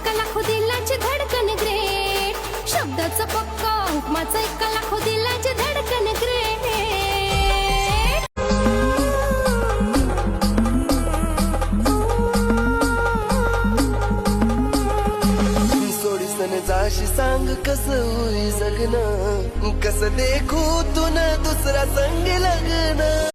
एका लाखो दिलाची धडकन ग्रेट, शब्दाचा पक्का हुकमाचा एका लाखो दिलाची धडकन ग्रेट. सोडीसन जाशी सांग कसं होई जगणं, कसं देखू तुन दुसरा संग लग्न.